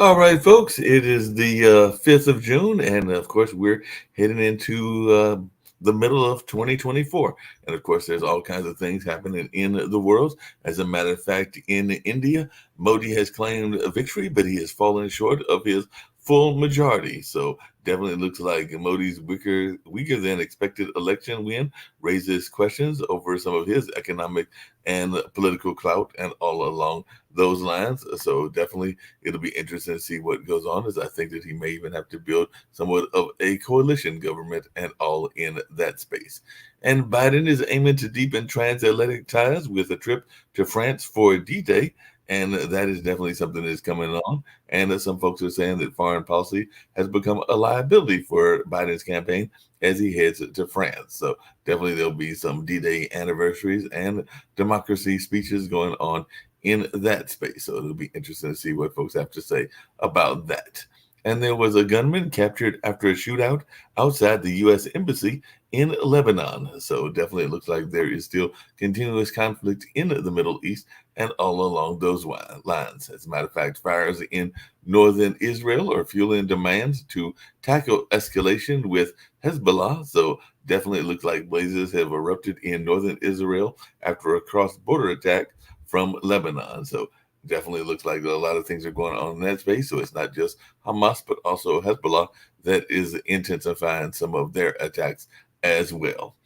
All right, folks, it is the 5th of June, and of course, we're heading into the middle of 2024. And of course, there's all kinds of things happening in the world. As a matter of fact, in India, Modi has claimed a victory, but he has fallen short of his full majority. So definitely looks like Modi's weaker than expected election win raises questions over some of his economic and political clout and all along those lines. So definitely it'll be interesting to see what goes on, as I think that he may even have to build somewhat of a coalition government and all in that space. And Biden is aiming to deepen transatlantic ties with a trip to France for D-Day. And that is definitely something that's coming on. And some folks are saying that foreign policy has become a liability for Biden's campaign as he heads to France. So definitely there'll be some D-Day anniversaries and democracy speeches going on in that space. So it'll be interesting to see what folks have to say about that. And there was a gunman captured after a shootout outside the U.S. Embassy in Lebanon. So definitely it looks like there is still continuous conflict in the Middle East and all along those lines. As a matter of fact, fires in northern Israel are fueling demands to tackle escalation with Hezbollah. So definitely it looks like blazes have erupted in northern Israel after a cross-border attack from Lebanon. So definitely looks like a lot of things are going on in that space. So it's not just Hamas, but also Hezbollah that is intensifying some of their attacks as well.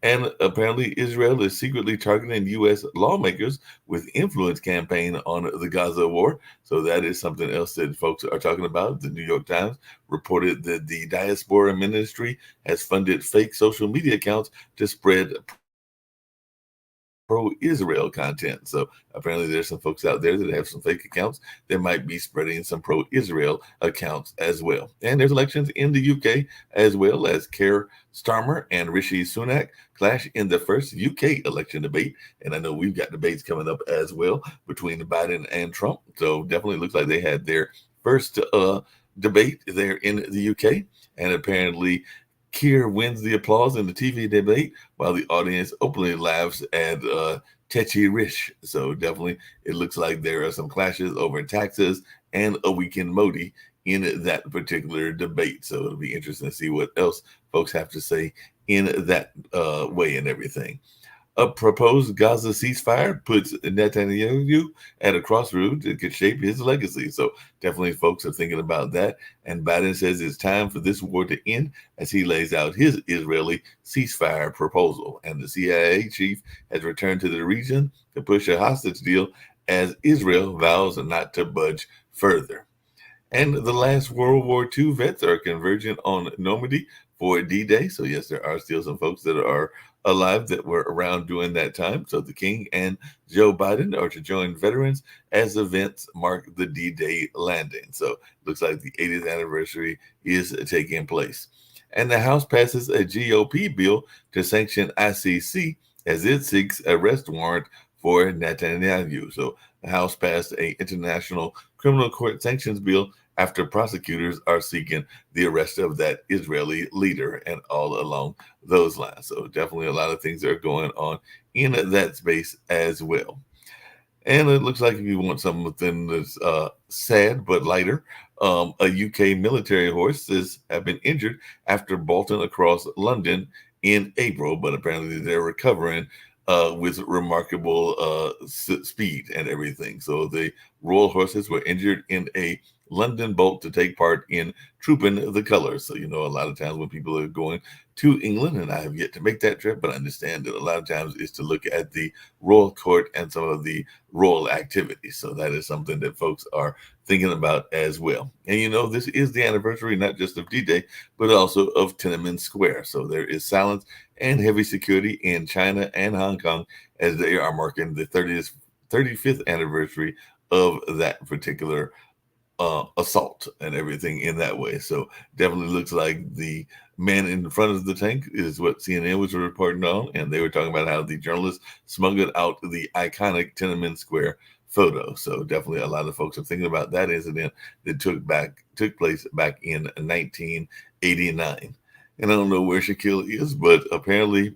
And apparently, Israel is secretly targeting U.S. lawmakers with influence campaign on the Gaza war. So that is something else that folks are talking about. The New York Times reported that the diaspora ministry has funded fake social media accounts to spread pro-Israel content. So apparently there's some folks out there that have some fake accounts that might be spreading some pro-Israel accounts as well. And there's elections in the UK as well, as Keir Starmer and Rishi Sunak clash in the first UK election debate. And I know we've got debates coming up as well between Biden and Trump. So definitely looks like they had their first debate there in the UK. And apparently Keir wins the applause in the TV debate, while the audience openly laughs at Techi Rich. So definitely, it looks like there are some clashes over taxes and a weekend Modi in that particular debate. So it'll be interesting to see what else folks have to say in that way and everything. A proposed Gaza ceasefire puts Netanyahu at a crossroads that could shape his legacy. So definitely folks are thinking about that. And Biden says it's time for this war to end as he lays out his Israeli ceasefire proposal. And the CIA chief has returned to the region to push a hostage deal as Israel vows not to budge further. And the last World War II vets are converging on Normandy for D-Day. So yes, there are still some folks that are alive that were around during that time. So the King and Joe Biden are to join veterans as events mark the D-Day landing. So looks like the 80th anniversary is taking place. And the House passes a GOP bill to sanction ICC as it seeks arrest warrant for Netanyahu. So the House passed a international criminal court sanctions bill after prosecutors are seeking the arrest of that Israeli leader and all along those lines. So definitely a lot of things are going on in that space as well. And it looks like if you want something that's sad but lighter, a UK military horse have been injured after bolting across London in April, but apparently they're recovering with remarkable speed and everything. So the royal horses were injured in a London bolt to take part in Trooping the Colors. So, you know, a lot of times when people are going to England, and I have yet to make that trip, but I understand that a lot of times is to look at the royal court and some of the royal activities. So that is something that folks are thinking about as well. And you know, this is the anniversary not just of D-Day, but also of Tiananmen Square. So there is silence and heavy security in China and Hong Kong as they are marking the 35th anniversary of that particular assault and everything in that way. So definitely looks like the man in front of the tank is what CNN was reporting on, and they were talking about how the journalists smuggled out the iconic Tiananmen Square photo. So definitely a lot of folks are thinking about that incident that took place back in 1989. And I don't know where Shaquille is, but apparently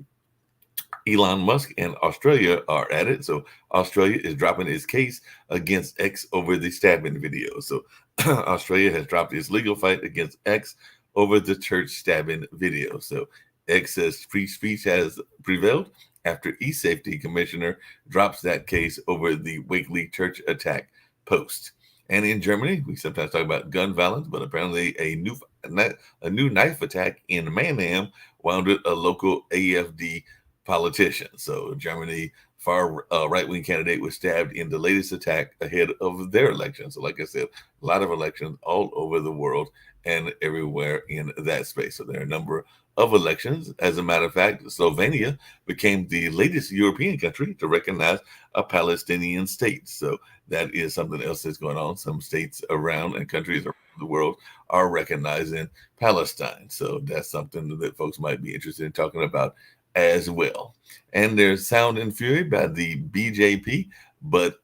Elon Musk and Australia are at it. So Australia is dropping its case against X over the stabbing video. So Australia has dropped its legal fight against X over the church stabbing video. So X says free speech has prevailed after e-safety commissioner drops that case over the Wakely church attack post. And in Germany, we sometimes talk about gun violence, but apparently a new knife attack in Mannheim wounded a local AFD politician. So Germany far right wing candidate was stabbed in the latest attack ahead of their election. So, like I said, a lot of elections all over the world and everywhere in that space. So, there are a number of elections. As a matter of fact, Slovenia became the latest European country to recognize a Palestinian state. So, that is something else that's going on. Some states around and countries around the world are recognizing Palestine. So, that's something that folks might be interested in talking about as well. And there's Sound and Fury by the BJP, but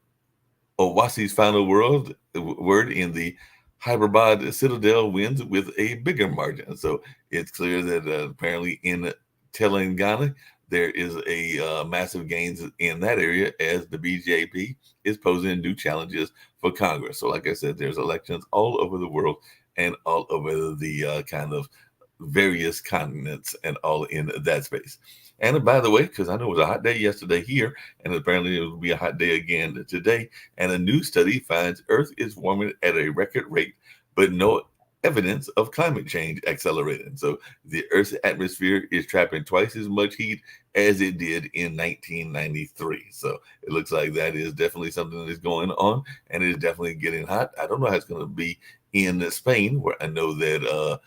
Owasi's final word in the Hyderabad Citadel wins with a bigger margin. So it's clear that apparently in Telangana, there is a massive gains in that area as the BJP is posing new challenges for Congress. So, like I said, there's elections all over the world and all over the kind of various continents and all in that space. And by the way, because I know it was a hot day yesterday here, and apparently it will be a hot day again today. And a new study finds Earth is warming at a record rate, but no evidence of climate change accelerating. So the Earth's atmosphere is trapping twice as much heat as it did in 1993. So it looks like that is definitely something that is going on, and it is definitely getting hot. I don't know how it's going to be in Spain, where I know that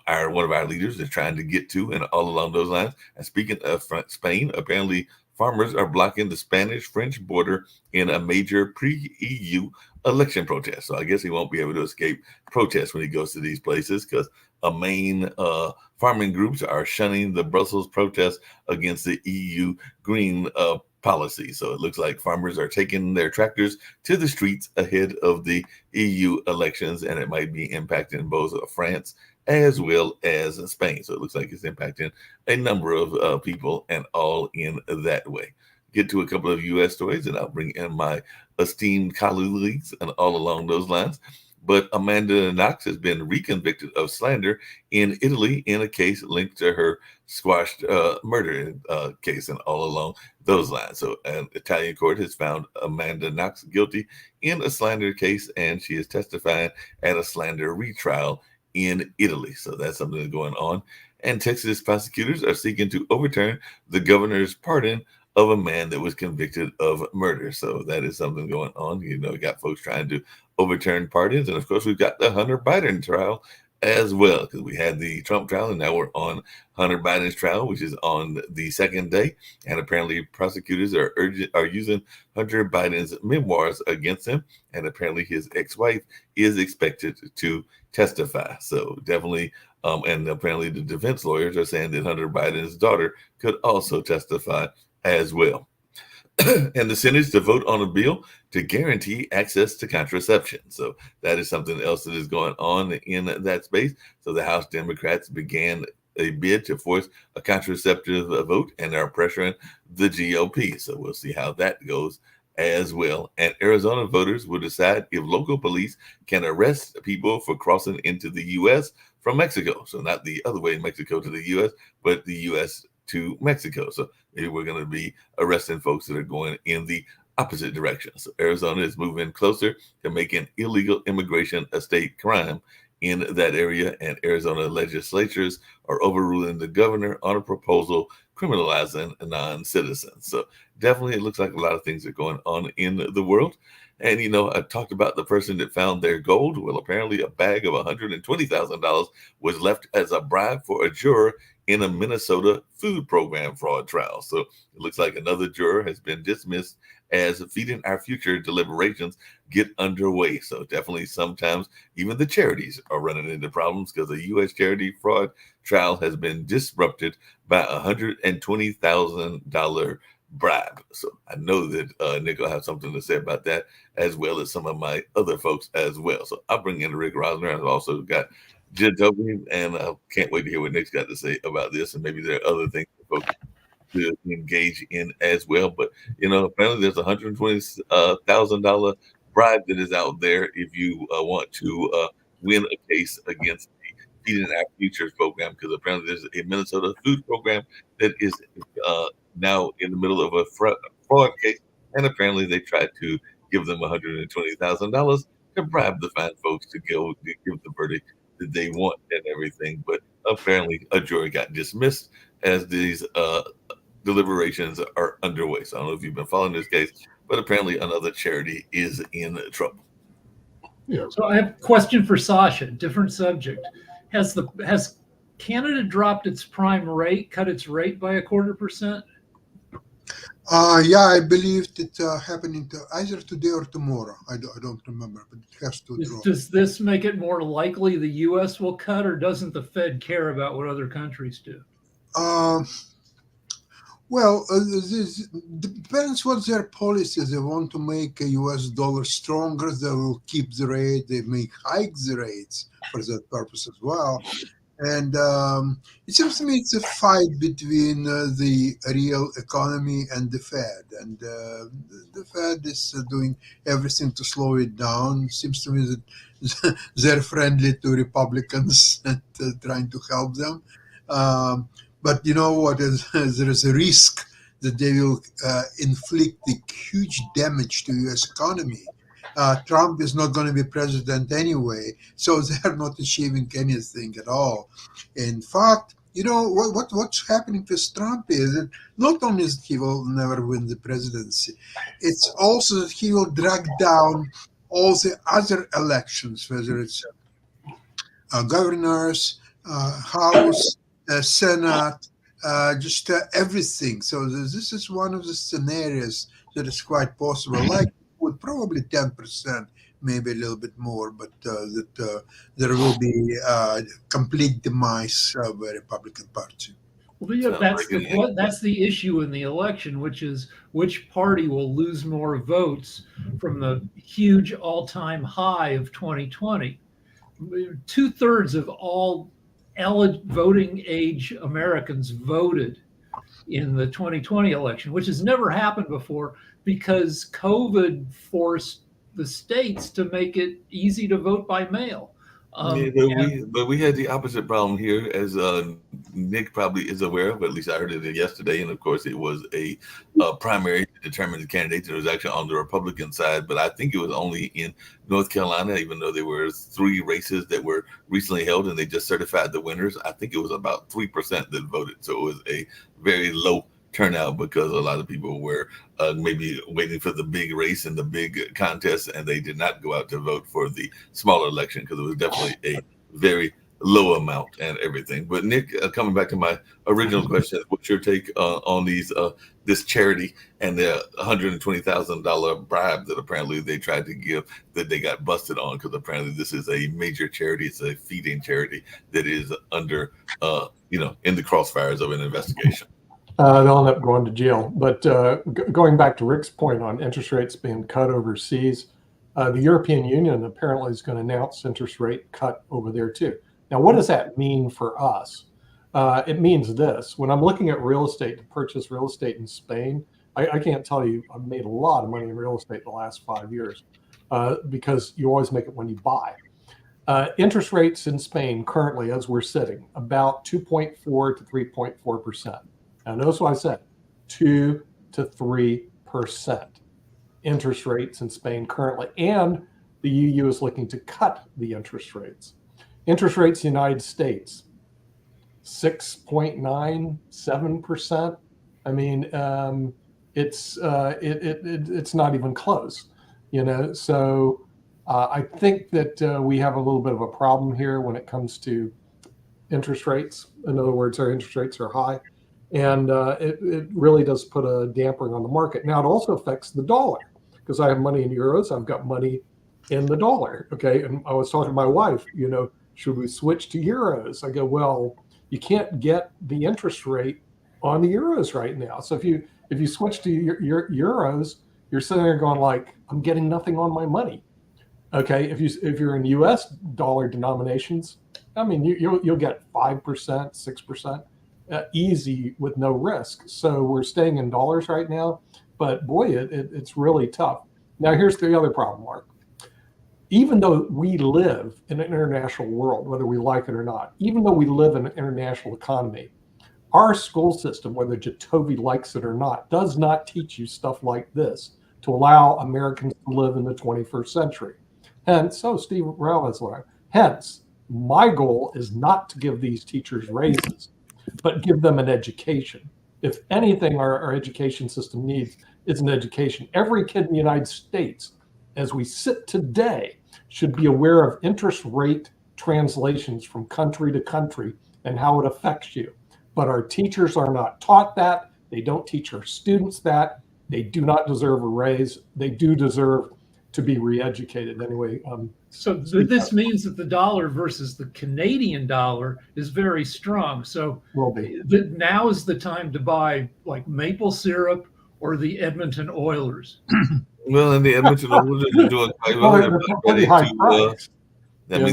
our one of our leaders is trying to get to, and all along those lines. And speaking of Spain, apparently farmers are blocking the Spanish-French border in a major pre-EU election protest. So I guess he won't be able to escape protests when he goes to these places because a main farming groups are shunning the Brussels protests against the EU green policy. So it looks like farmers are taking their tractors to the streets ahead of the EU elections, and it might be impacting both France as well as Spain. So it looks like it's impacting a number of people and all in that way. Get to a couple of U.S. stories, and I'll bring in my esteemed colleagues and all along those lines. But Amanda Knox has been reconvicted of slander in Italy in a case linked to her squashed murder case and all along those lines. So an Italian court has found Amanda Knox guilty in a slander case, and she is testifying at a slander retrial in Italy. So that's something that's going on. And Texas prosecutors are seeking to overturn the governor's pardon of a man that was convicted of murder. So that is something going on. You know, we got folks trying to overturn pardons. And of course, we've got the Hunter Biden trial as well, because we had the Trump trial and now we're on Hunter Biden's trial, which is on the second day. And apparently prosecutors are using Hunter Biden's memoirs against him. And apparently his ex-wife is expected to testify. So definitely, and apparently the defense lawyers are saying that Hunter Biden's daughter could also testify as well. And the Senate to vote on a bill to guarantee access to contraception. So that is something else that is going on in that space. So the House Democrats began a bid to force a contraceptive vote and are pressuring the GOP. So we'll see how that goes as well. And Arizona voters will decide if local police can arrest people for crossing into the U.S. from Mexico. So not the other way, Mexico to the U.S., but the U.S. to Mexico. So maybe we're going to be arresting folks that are going in the opposite direction. So Arizona is moving closer to making illegal immigration a state crime in that area, and Arizona legislatures are overruling the governor on a proposal criminalizing non-citizens. So definitely it looks like a lot of things are going on in the world. And, you know, I talked about the person that found their gold. Well, apparently a bag of $120,000 was left as a bribe for a juror in a Minnesota food program fraud trial. So it looks like another juror has been dismissed as Feeding Our Future deliberations get underway. So definitely sometimes even the charities are running into problems because a U.S. charity fraud trial has been disrupted by a $120,000 bribe. So I know that Nick will have something to say about that, as well as some of my other folks as well. So I'll bring in Rick Rosner. I've also got Jed Toby, and I can't wait to hear what Nick's got to say about this. And maybe there are other things that folks to engage in as well. But, you know, apparently there's $120,000 bribe that is out there if you want to win a case against the Feeding Our Futures program, because apparently there's a Minnesota food program that is now in the middle of a fraud case, and apparently they tried to give them $120,000 to bribe the fine folks to go to give the verdict that they want and everything. But apparently a jury got dismissed as these deliberations are underway. So I don't know if you've been following this case, but apparently another charity is in trouble. Yeah. So I have a question for Sasha, different subject. Has Canada dropped its prime rate, cut its rate by 0.25%? Yeah, I believe it happening either today or tomorrow. I don't remember, but it has to drop. Does this make it more likely the U.S. will cut, or doesn't the Fed care about what other countries do? Well, this depends what their policies. They want to make a U.S. dollar stronger, they will keep the rate. They may hike the rates for that purpose as well. And it seems to me it's a fight between the real economy and the Fed. And the Fed is doing everything to slow it down. It seems to me that they're friendly to Republicans and trying to help them. But you know what? There is a risk that they will inflict a huge damage to the U.S. economy. Trump is not going to be president anyway, so they're not achieving anything at all. In fact, you know what's happening with Trump is that not only that he will never win the presidency, it's also that he will drag down all the other elections, whether it's governors, House, Senate, just everything. So this is one of the scenarios that is quite possible. Like with probably 10%, maybe a little bit more, but that there will be complete demise of the Republican Party. Well, yeah, that's the issue in the election, which is which party will lose more votes from the huge all-time high of 2020. 2/3 of all voting age Americans voted in the 2020 election, which has never happened before because COVID forced the states to make it easy to vote by mail. But we had the opposite problem here, as Nick probably is aware of. At least I heard it yesterday, and of course, it was a primary to determine the candidate that was actually on the Republican side. But I think it was only in North Carolina, even though there were 3 races that were recently held, and they just certified the winners. I think it was about 3% that voted, so it was a very low turnout because a lot of people were maybe waiting for the big race and the big contest, and they did not go out to vote for the smaller election because it was definitely a very low amount and everything. But Nick, coming back to my original question, what's your take on this charity and the $120,000 bribe that apparently they tried to give that they got busted on? Because apparently this is a major charity. It's a feeding charity that is under, in the crossfires of an investigation. They'll end up going to jail. But going back to Rick's point on interest rates being cut overseas, the European Union apparently is going to announce interest rate cut over there too. Now, what does that mean for us? It means this. When I'm looking at real estate, to purchase real estate in Spain, I can't tell you, I've made a lot of money in real estate the last 5 years because you always make it when you buy. Interest rates in Spain currently, as we're sitting, about 2.4 to 3.4%. Now, notice what I said, 2 to 3% interest rates in Spain currently, and the EU is looking to cut the interest rates. Interest rates in the United States, 6.97%. I mean, it's not even close, So I think that we have a little bit of a problem here when it comes to interest rates. In other words, our interest rates are high. And it really does put a damper on the market. Now, it also affects the dollar because I have money in euros. I've got money in the dollar. Okay. And I was talking to my wife, should we switch to euros? I go, well, you can't get the interest rate on the euros right now. So if you switch to your euros, you're sitting there going like, I'm getting nothing on my money. Okay. If you're in US dollar denominations, I mean, you'll get 5%, 6%. Easy with no risk. So we're staying in dollars right now, but boy, it's really tough. Now, here's the other problem, Mark. Even though we live in an international world, whether we like it or not, even though we live in an international economy, our school system, whether Jacoby likes it or not, does not teach you stuff like this to allow Americans to live in the 21st century. Hence, Steve Rao has learned. Hence, my goal is not to give these teachers raises, but give them an education. If anything, our education system needs is an education. Every kid in the United States, as we sit today, should be aware of interest rate translations from country to country and how it affects you. But our teachers are not taught that. They don't teach our students that. They do not deserve a raise. They do deserve to be re-educated anyway. So this means that the dollar versus the Canadian dollar is very strong. So will be. Now is the time to buy like maple syrup or the Edmonton Oilers. Well, and the Edmonton Oilers are doing quite well. They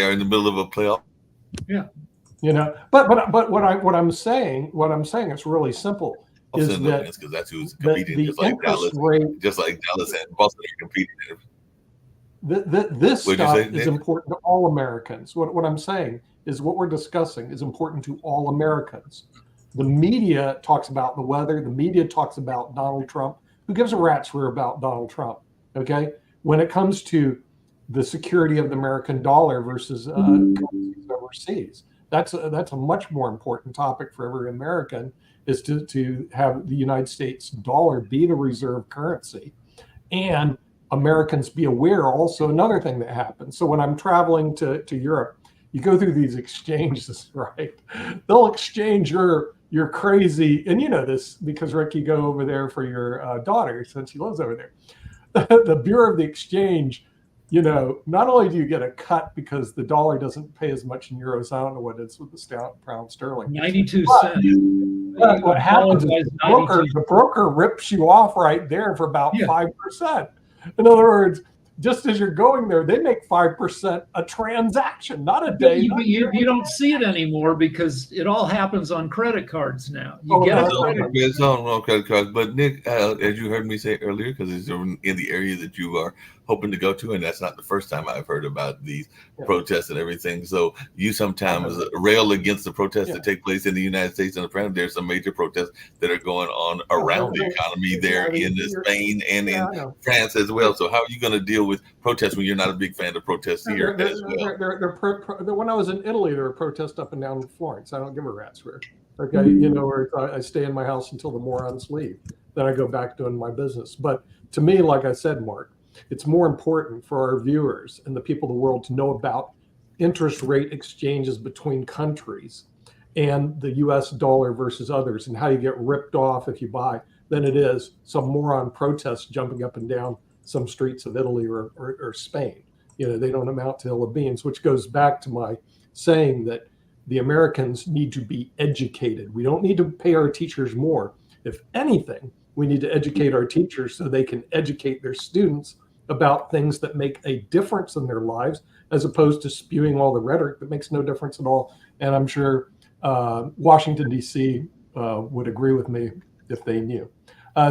are in the middle of a playoff. Yeah. But what I'm saying is really simple. Is that because that's who's competing, just like Dallas and Boston are competing. This stuff is important to all Americans. What I'm saying is what we're discussing is important to all Americans. The media talks about the weather. The media talks about Donald Trump. Who gives a rat's rear about Donald Trump? Okay, when it comes to the security of the American dollar versus currencies overseas, that's a much more important topic for every American. Is to have the United States dollar be the reserve currency, and Americans be aware. Also, another thing that happens. So when I'm traveling to Europe, you go through these exchanges, right? They'll exchange your crazy, and you know this because Rick, you go over there for your daughter since she lives over there. The Bureau of the Exchange, not only do you get a cut because the dollar doesn't pay as much in euros. I don't know what it is with the pound sterling. 92 cents. But what happens is the broker rips you off right there for about 5%. In other words, just as you're going there, they make 5% a transaction, not a day. You don't see it anymore because it all happens on credit cards now. It's on credit cards. But Nick, as you heard me say earlier, because it's in the area that you are hoping to go to, and that's not the first time I've heard about these protests and everything. So you sometimes rail against the protests that take place in the United States, and apparently there's some major protests that are going on around the economy there in Spain and in France as well. So how are you going to deal with protests when you're not a big fan of protests here as well? When I was in Italy, there were protests up and down Florence. I don't give a rat's rear. Okay, or I stay in my house until the morons leave. Then I go back doing my business. But to me, like I said, Mark, it's more important for our viewers and the people of the world to know about interest rate exchanges between countries and the U.S. dollar versus others and how you get ripped off if you buy than it is some moron protests jumping up and down some streets of Italy or Spain. They don't amount to hill of beans, which goes back to my saying that the Americans need to be educated. We don't need to pay our teachers more. If anything, we need to educate our teachers so they can educate their students about things that make a difference in their lives, as opposed to spewing all the rhetoric that makes no difference at all. And I'm sure Washington, D.C. Would agree with me if they knew.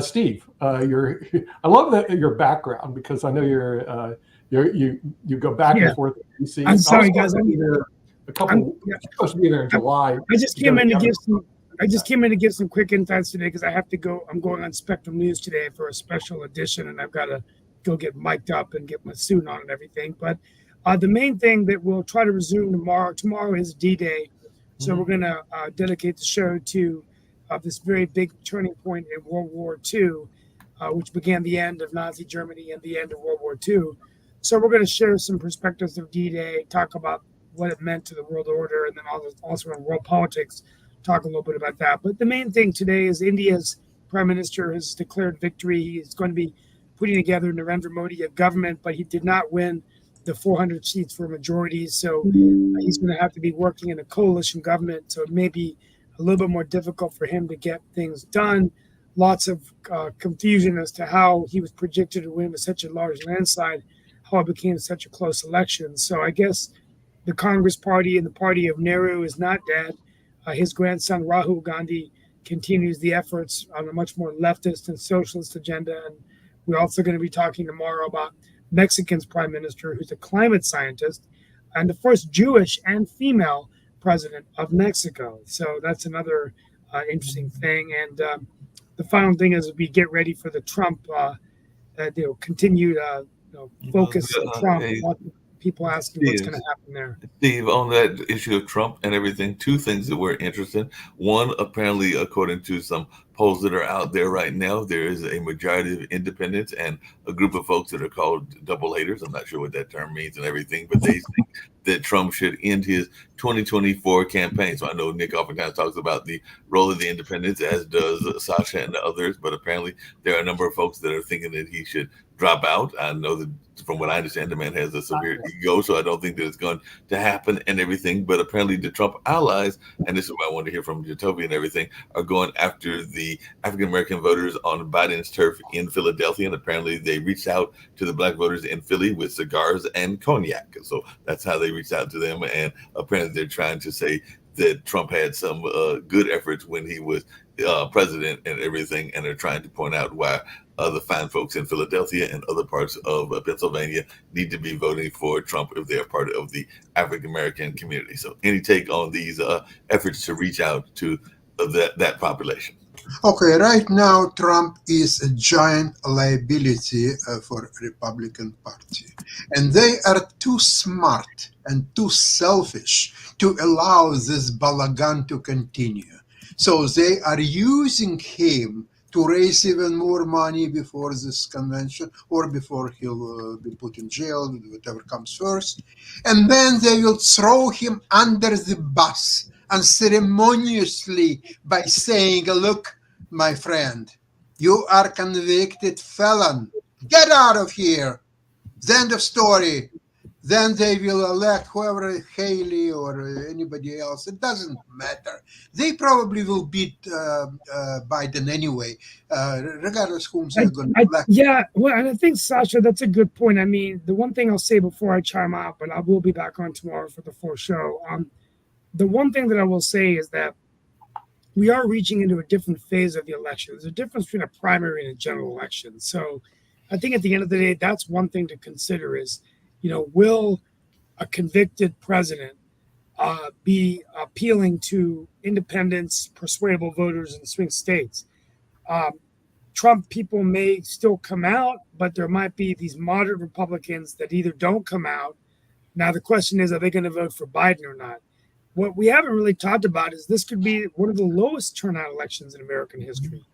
Steve, I love your background because I know you go back and forth to D.C. I'm sorry, guys. You're supposed to be there in July. I just came in to give some quick insights today because I have to go. I'm going on Spectrum News today for a special edition, and I've got to go get mic'd up and get my suit on and everything. But the main thing that we'll try to resume tomorrow is D-Day. So we're going to dedicate the show to this very big turning point in World War II, which began the end of Nazi Germany and the end of World War II. So we're going to share some perspectives of D-Day, talk about what it meant to the world order, and then also in world politics, talk a little bit about that. But the main thing today is India's Prime Minister has declared victory. He's going to be putting together Narendra Modi a government, but he did not win the 400 seats for majorities. So he's going to have to be working in a coalition government. So it may be a little bit more difficult for him to get things done. Lots of confusion as to how he was projected to win with such a large landslide, how it became such a close election. So I guess the Congress Party and the party of Nehru is not dead. His grandson, Rahul Gandhi, continues the efforts on a much more leftist and socialist agenda. And We're also going to be talking tomorrow about Mexican's prime minister, who's a climate scientist, and the first Jewish and female president of Mexico. So that's another interesting thing. And the final thing is we get ready for the Trump, continued focus of Trump. People asking what's going to happen there. Steve, on that issue of Trump and everything, two things that we're interested in. One, apparently, according to some polls that are out there right now, there is a majority of independents and a group of folks that are called double haters. I'm not sure what that term means and everything, but they think that Trump should end his 2024 campaign. So I know Nick oftentimes talks about the role of the independents, as does Sasha and others, but apparently there are a number of folks that are thinking that he should drop out. I know that from what I understand, the man has a severe ego, so I don't think that it's going to happen and everything. But apparently the Trump allies, and this is what I want to hear from Jatovia and everything, are going after the African-American voters on Biden's turf in Philadelphia. And apparently they reached out to the black voters in Philly with cigars and cognac. So that's how they reached out to them. And apparently they're trying to say that Trump had some good efforts when he was president and everything. And they're trying to point out why the fine folks in Philadelphia and other parts of Pennsylvania need to be voting for Trump if they're part of the African-American community. So any take on these efforts to reach out to that population? Okay, right now Trump is a giant liability for Republican Party, and they are too smart and too selfish to allow this balagan to continue. So they are using him to raise even more money before this convention or before he'll be put in jail, whatever comes first. And then they will throw him under the bus unceremoniously by saying, look, my friend, you are convicted felon. Get out of here. The end of story. Then they will elect whoever, Haley or anybody else. It doesn't matter. They probably will beat Biden anyway, regardless whom they're going to elect. Yeah, well, and I think, Sasha, that's a good point. I mean, the one thing I'll say before I chime out, but I will be back on tomorrow for the full show. The one thing that I will say is that we are reaching into a different phase of the election. There's a difference between a primary and a general election. So I think at the end of the day, that's one thing to consider is, will a convicted president be appealing to independents, persuadable voters in swing states? Trump people may still come out, but there might be these moderate Republicans that either don't come out. Now, the question is, are they going to vote for Biden or not? What we haven't really talked about is this could be one of the lowest turnout elections in American history.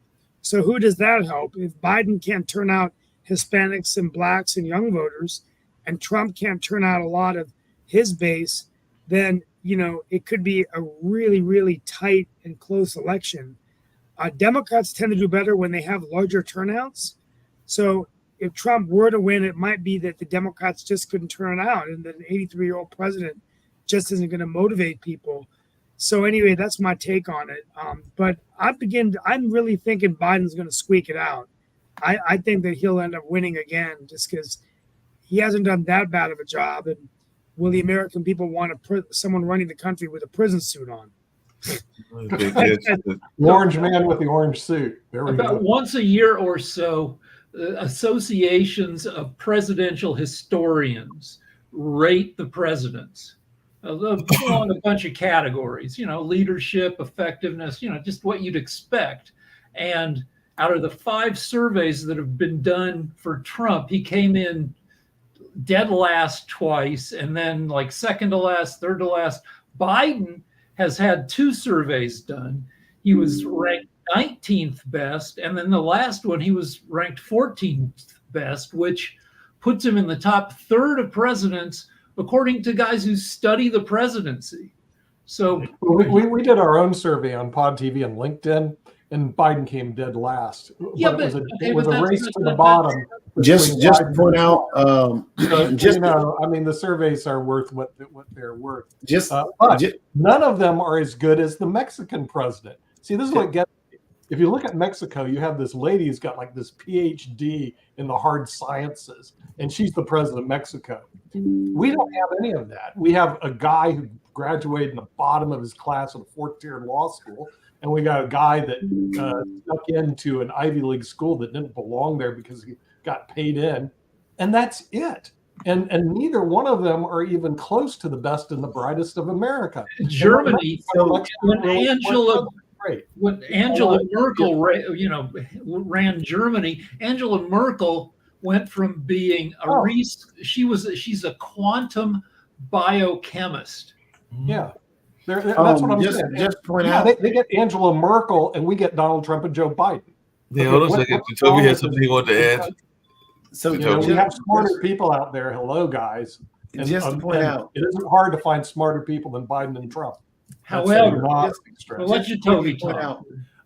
So who does that help? If Biden can't turn out Hispanics and blacks and young voters, and Trump can't turn out a lot of his base, then, it could be a really, really tight and close election. Democrats tend to do better when they have larger turnouts. So if Trump were to win, it might be that the Democrats just couldn't turn out and that an 83-year-old president just isn't going to motivate people. So anyway, that's my take on it. But I'm really thinking Biden's going to squeak it out. I think that he'll end up winning again just because he hasn't done that bad of a job. And will the American people want someone running the country with a prison suit on? The orange man with the orange suit. There we go. Once a year or so, associations of presidential historians rate the presidents on a bunch of categories, leadership, effectiveness, just what you'd expect. And out of the 5 surveys that have been done for Trump, he came in dead last twice and then like second to last, third to last. Biden has had 2 surveys done. He was ranked 19th best. And then the last one, he was ranked 14th best, which puts him in the top third of presidents, according to guys who study the presidency. So we did our own survey on Pod TV and LinkedIn, and Biden came dead last. Yeah, but it was a race to the bottom. Just to point out, the surveys are worth what they're worth. But none of them are as good as the Mexican president. See, this is what gets me. If you look at Mexico, you have this lady who's got like this PhD in the hard sciences, and she's the president of Mexico. We don't have any of that. We have a guy who graduated in the bottom of his class at a 4th-tier law school, and we got a guy that snuck into an Ivy League school that didn't belong there because got paid in, and that's it. And neither one of them are even close to the best and the brightest of America. Germany, when Angela Merkel, ran Germany, Angela Merkel went from being she's a quantum biochemist. Yeah. That's what I'm saying. Just point out. They get Angela Merkel and we get Donald Trump and Joe Biden. Yeah, hold on a second. Toby has something he wanted to add. So we have smarter people out there. Hello, guys. And just to point out, it isn't hard to find smarter people than Biden and Trump. However, we'll let you Toby point out.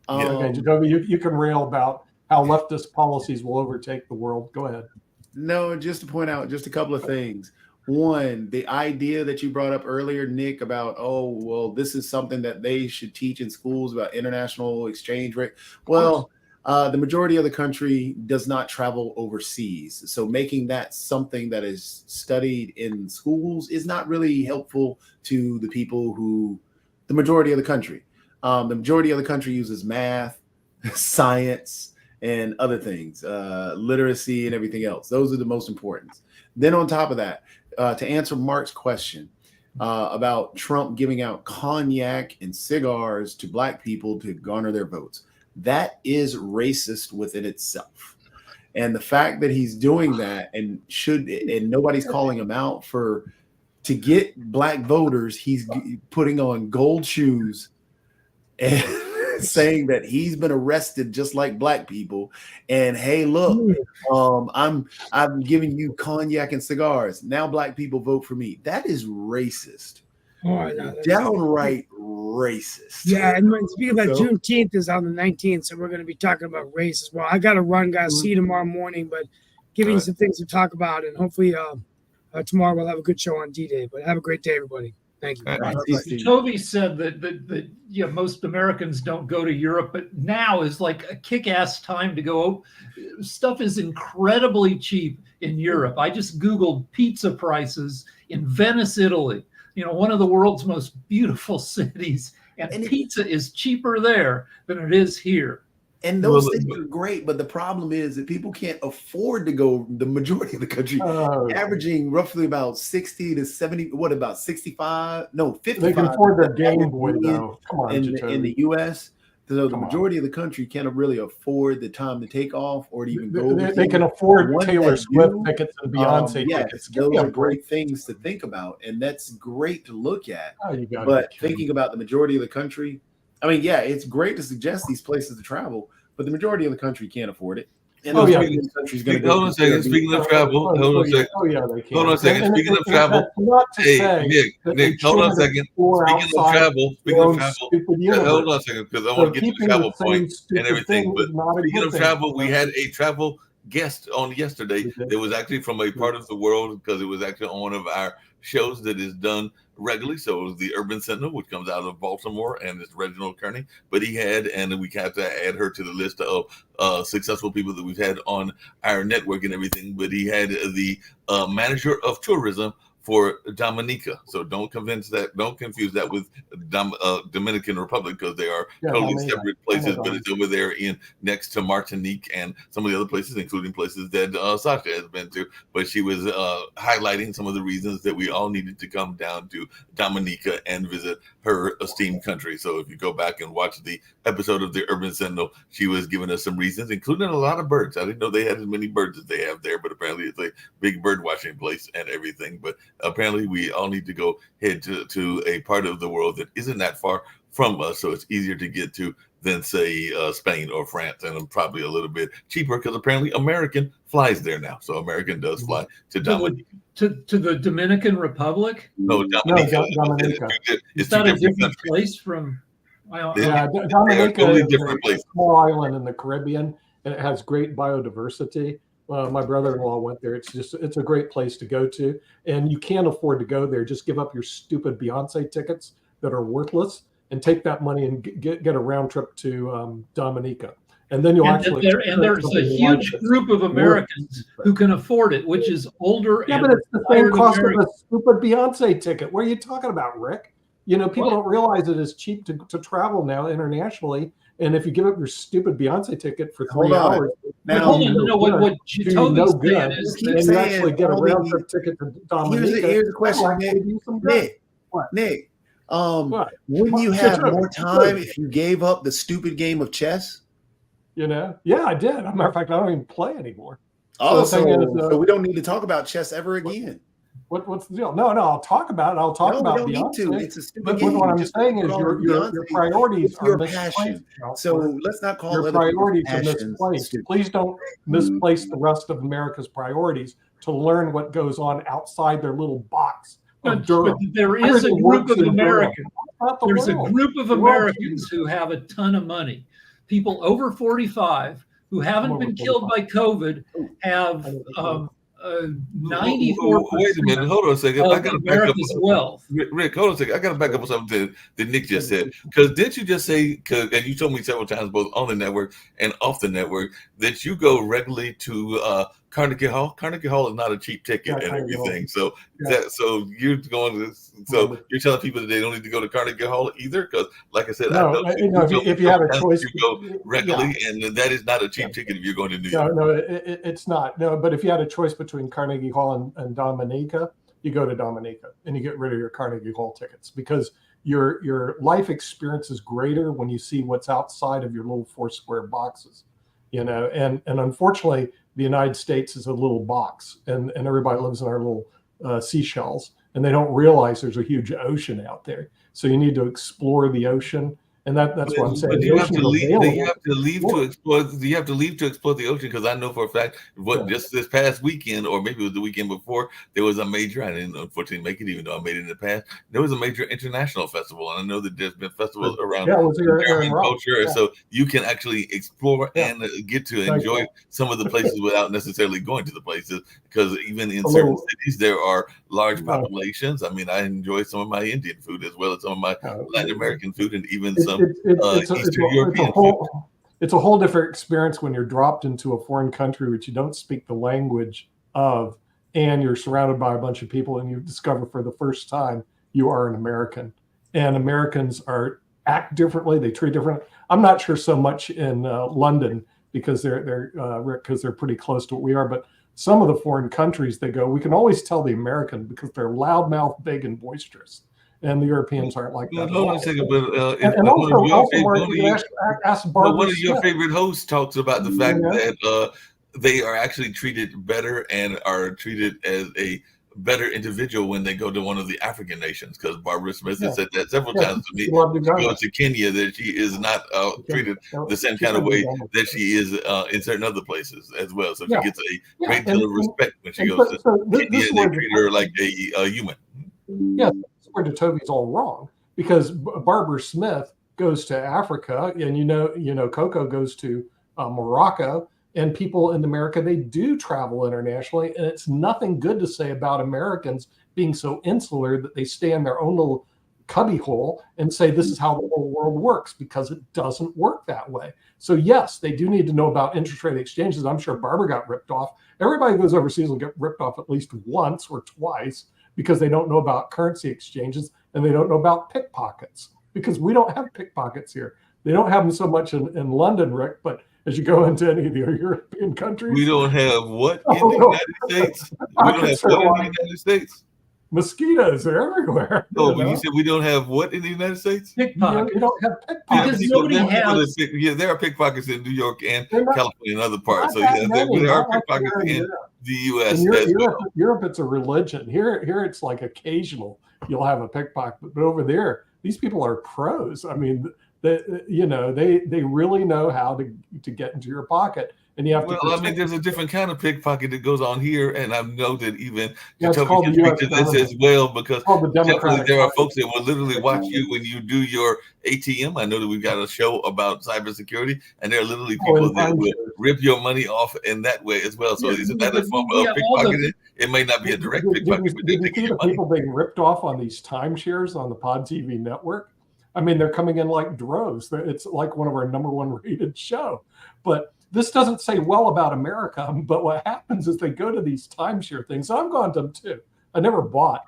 Okay, Jacoby, you can rail about how leftist policies will overtake the world. Go ahead. No, just to point out just a couple of things. One, the idea that you brought up earlier, Nick, about, this is something that they should teach in schools about international exchange rate. Well, the majority of the country does not travel overseas. So making that something that is studied in schools is not really helpful to the people the majority of the country. The majority of the country uses math, science, and other things, literacy and everything else. Those are the most important. Then on top of that, to answer Mark's question about Trump giving out cognac and cigars to Black people to garner their votes, that is racist within itself. And the fact that he's doing that and nobody's calling him out to get Black voters, he's putting on gold shoes and saying that he's been arrested just like Black people. And hey, look, I'm giving you cognac and cigars. Now Black people vote for me. That is racist. Downright racist. Yeah, and speaking about Juneteenth is on the 19th, so we're going to be talking about race as well. I got to run, guys. See you tomorrow morning, but giving you some things to talk about, and hopefully tomorrow we'll have a good show on D-Day. But have a great day, everybody. Thank you. Toby said that most Americans don't go to Europe, but now is like a kick-ass time to go. Stuff is incredibly cheap in Europe. I just Googled pizza prices in Venice, Italy. One of the world's most beautiful cities, and pizza is cheaper there than it is here. And those things are great, but the problem is that people can't afford to go. The majority of the country, averaging roughly about 60 to 70. What about 65? No, 55. They can afford their Game Boy though. Come on, in the U.S. So the majority of the country can't really afford the time to take off or to even go. They can afford Taylor Swift tickets and Beyonce tickets. Those are great things to think about, and that's great to look at. But thinking about the majority of the country, I mean, it's great to suggest these places to travel, but the majority of the country can't afford it. And hold on a second. Speaking of travel, hold on a second. Hold on a second. Speaking of travel, hey, Nick, hold on a second. Speaking of travel, hold on a second, because I want to get to the travel point and everything. But speaking of travel, we had a travel guest on yesterday. It was actually from a part of the world, because it was actually on one of our shows that is done regularly. So it was the Urban Sentinel, which comes out of Baltimore, and it's Reginald Kearney. But we had to add her to the list of successful people that we've had on our network and everything. But he had the manager of tourism for Dominica. So don't confuse that with Dominican Republic, because they are totally separate places, but it's over there next to Martinique and some of the other places, including places that Sasha has been to. But she was highlighting some of the reasons that we all needed to come down to Dominica and visit her esteemed country. So if you go back and watch the episode of the Urban Sentinel, she was giving us some reasons, including a lot of birds. I didn't know they had as many birds as they have there, but apparently it's a big bird watching place and everything. But apparently we all need to go head to a part of the world that isn't that far from us, so it's easier to get to than, say, Spain or France, and probably a little bit cheaper, because apparently American flies there now. So American does fly to Dominica. To the Dominican Republic? No, Dominica. It's not a different place from... Dominica totally is a small island in the Caribbean, and it has great biodiversity. My brother-in-law went there. It's a great place to go to, and you can't afford to go there. Just give up your stupid Beyonce tickets that are worthless, and take that money and get a round trip to Dominica, and then you'll there's a huge group of Americans who can afford it, which is older. Yeah, but it's the same cost of a stupid Beyonce ticket. What are you talking about, Rick? People don't realize it is cheap to travel now internationally. And if you give up your stupid Beyonce ticket for 3 hours, But Now, hold on, no, what Do you Toby's no saying good? is keep And that you saying actually get a all these- round trip ticket to Dominica. here's the question, that'll Nick. actually do some good. Nick, What? Nick, What? wouldn't you What? have Shut up. more time if you gave up the stupid game of chess? You know? Yeah, I did. As a matter of fact, I don't even play anymore. Oh, the thing is, so we don't need to talk about chess ever again. What's the deal? No, I'll talk about it. I'll talk No, about we don't need to. Beyonce. It's a stupid But game. what I'm Just saying is call your it Beyonce. priorities It's are your misplaced. passion. Counselor. So let's not call Your other people's priorities are passions misplaced. stupid. Please don't misplace the rest of America's priorities to learn what goes on outside their little box of but Durham. there is a Everything group works of in Durham. Americans. Not the There's a world. group of The world Americans who have a ton of money. People over 45 who haven't over been killed by COVID have 94% Wait a minute. Hold on a second. I of got to back up. America's wealth. Rick, hold on a second. I got to back up on something that Nick just said. Because didn't you just say, and you told me several times, both on the network and off the network, that you go regularly to Carnegie Hall? Carnegie Hall is not a cheap ticket Yeah, and Carnegie everything. Hall. So Yeah. so you're going to, so you're telling people that they don't need to go to Carnegie Hall either? Because like I said, No, I know if you had a choice, you go regularly, and that is not a cheap ticket if you're going to New York. No, it's not. No, but if you had a choice between Carnegie Hall and Dominica, you go to Dominica and you get rid of your Carnegie Hall tickets because your life experience is greater when you see what's outside of your little 4 square boxes, you know. And unfortunately, the United States is a little box, and everybody lives in our little seashells, and they don't realize there's a huge ocean out there. So you need to explore the ocean. And that's what I'm saying. But The you have ocean to is leave. available. You have to leave to explore. You have to leave to explore the ocean because I know for a fact what just this past weekend, or maybe it was the weekend before, there was a major. I didn't unfortunately make it, even though I made it in the past. There was a major international festival, and I know that there's been festivals around it was here in German Rome. culture, and so you can actually explore and get to Thank enjoy you. some of the places without necessarily going to the places. Because even in A certain little- cities, there are large No. populations. I mean, I enjoy some of my Indian food as well as some of my Latin American food, and even It's some Eastern European food. It's a whole different experience when you're dropped into a foreign country which you don't speak the language of, and you're surrounded by a bunch of people, and you discover for the first time you are an American. And Americans act differently; they treat different. I'm not sure so much in London because they're pretty close to what we are, but some of the foreign countries they go, we can always tell the American because they're loudmouth, big, and boisterous. And the Europeans aren't like that. Hold on a second, but And also, Mark, you can ask Barbara one of your Smith. favorite hosts talks about the fact that they are actually treated better and are treated as a better individual when they go to one of the African nations. Because Barbara Smith has said that several times to me. Going to Kenya, that she is not treated the same kind of way that she is in certain other places as well. So she gets a great deal of respect when she goes to Kenya, and they treat her like a human. Yeah, that's where Toby's all wrong because Barbara Smith goes to Africa, and you know, Coco goes to Morocco, and people in America, they do travel internationally, and it's nothing good to say about Americans being so insular that they stay in their own little cubbyhole and say this is how the whole world works, because it doesn't work that way. So yes, they do need to know about interest rate exchanges. I'm sure Barbara got ripped off. Everybody who goes overseas will get ripped off at least once or twice because they don't know about currency exchanges and they don't know about pickpockets, because we don't have pickpockets here. They don't have them so much in London, Rick, but as you go into any of the European countries, we don't have what in the United States? We don't have what in the United States? Mosquitoes, they're everywhere. Oh, when you said we don't have what in the United States? Pickpockets. You don't have pickpockets. Because nobody has. There are pickpockets in New York and Not, California and other parts. So not yeah, many, there are not like pickpockets there in the U.S. In as well. Europe, it's a religion. Here, it's like occasional. You'll have a pickpocket, but over there, these people are pros. I mean, they really know how to get into your pocket, and you have to. Well, I mean, there's a different kind of pickpocket that goes on here, and I know that even it's Toby called can the speak US to this government. as well, because It's called the Democratic there are Party. folks that will literally watch you when you do your ATM. I know that we've got a show about cybersecurity, and there are literally people that will rip your money off in that way as well. So it's another form of pickpocketing. It may not be a direct pickpocket, but they're Did you taking see your the money. people being ripped off on these timeshares on the Pod TV network? I mean, they're coming in like droves. It's like one of our #1 rated show. But this doesn't say well about America. But what happens is they go to these timeshare things. I've gone to them too. I never bought.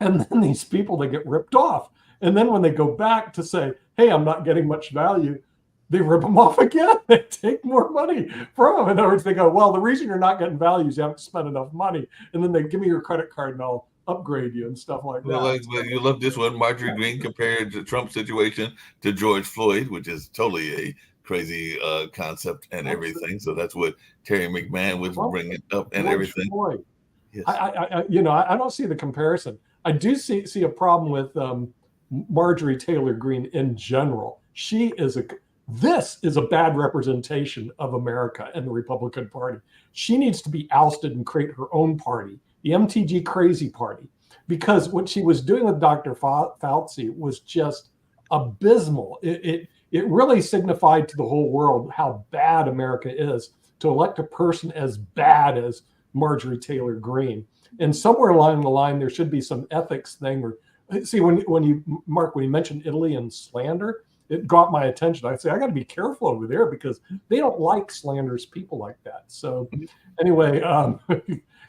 And then these people, they get ripped off. And then when they go back to say, hey, I'm not getting much value, they rip them off again. They take more money from them. In other words, they go, well, the reason you're not getting value is you haven't spent enough money. And then they give me your credit card and I'll upgrade you and stuff like Well, that. like you love this one. Marjorie Greene compared the Trump situation to George Floyd, which is totally a crazy concept and everything. So that's what Terry McMahon was bringing up and everything. Yes. I don't see the comparison. I do see a problem with Marjorie Taylor Greene in general. This is a bad representation of America and the Republican Party. She needs to be ousted and create her own party, the MTG Crazy Party, because what she was doing with Dr. Fauci was just abysmal. It really signified to the whole world how bad America is to elect a person as bad as Marjorie Taylor Greene. And somewhere along the line, there should be some ethics thing. Or see, when you mentioned Italy and slander, it got my attention. I say, I got to be careful over there because they don't like slanderous people like that. So anyway,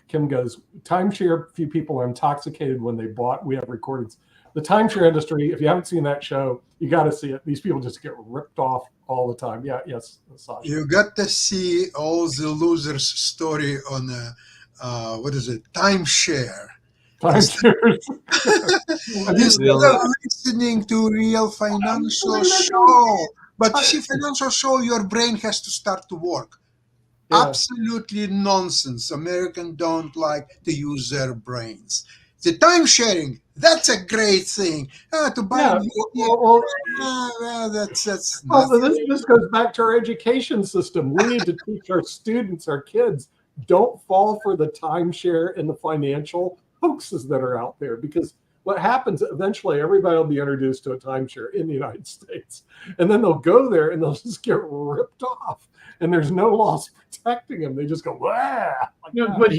Kim goes, timeshare, few people are intoxicated when they bought. We have recordings. The timeshare industry, if you haven't seen that show, you got to see it. These people just get ripped off all the time. Yeah, yes, Sasha. You got to see all the losers' story on timeshare. Timeshares. Instead of listening to real financial show, but you see, financial show, your brain has to start to work. Yeah. Absolutely nonsense. Americans don't like to use their brains. The time sharing, that's a great thing. To buy that's this goes back to our education system. We need to teach our students, our kids, don't fall for the timeshare and the financial hoaxes that are out there, because what happens eventually, everybody will be introduced to a timeshare in the United States, and then they'll go there and they'll just get ripped off, and there's no laws protecting them. They just go, wow. But